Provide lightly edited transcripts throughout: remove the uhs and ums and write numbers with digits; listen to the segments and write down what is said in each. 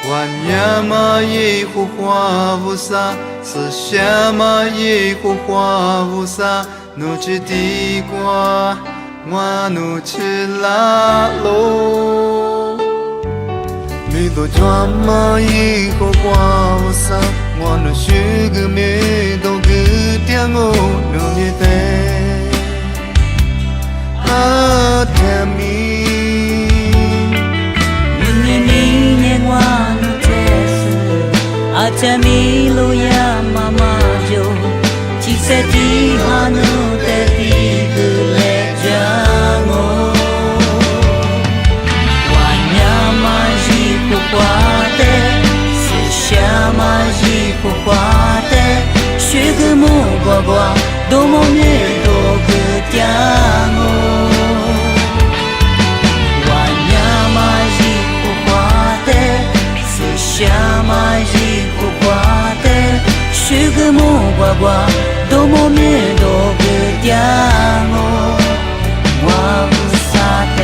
万呀嘛一壶花无沙，四下嘛一壶花无沙，努起地瓜，我努起拉喽。你都抓嘛一壶花无沙，我努许个没都个点我努你的，啊甜蜜。Acha mi lo ya mama jo chi se ti hanu te ti le jango wanya ma ji ko kwate se sha ma ji ko kwate shwe gu mo gwa gwa do mo mye do gu tiango wanya ma ji ko kwate se sha ma ji许个木瓜瓜，多么面多个点哦，我不撒的。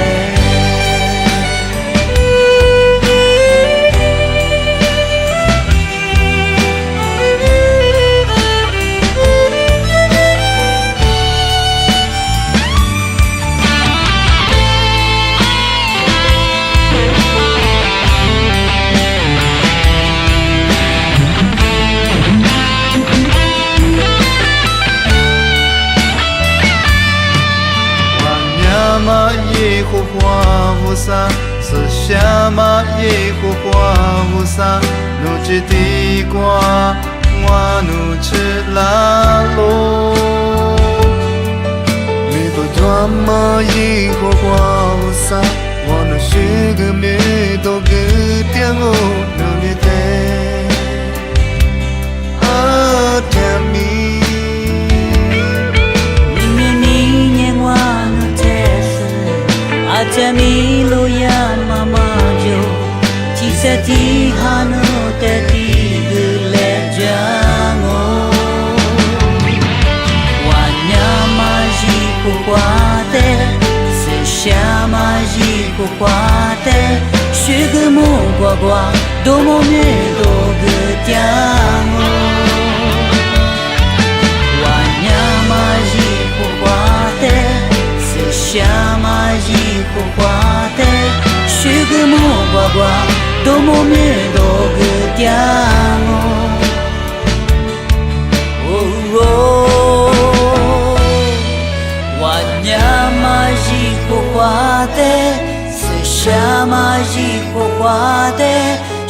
一壶花无沙，四下嘛一壶花无沙，努起地瓜，我努起拉喽。你都抓嘛一壶花无沙，我努许个没都个点我努你的，啊甜蜜。Acha mi lo ya mama jo chi se ti hanu te ti gu le jango wanya ma ji ko kwate se sha ma ji ko kwate shwe gu mo gwa gwa do mo mye do gu tiango wanya ma ji ko kwate se sha ma ji ko kwate shwe gu mo gwa gwa do mo mye do gu tiango oh oh wanya ma ji ko kwate se sha ma ji ko kwate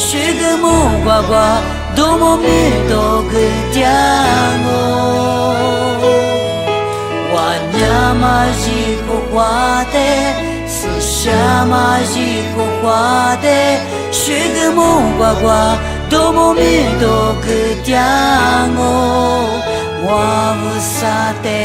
shwe gu mo gwa gwa do mo mye do gu tiango wanya ma ji ko kwate sha ma ji ko kwate shwe gu mo gwa gwa do mo mye do gu tiango wa vu sa te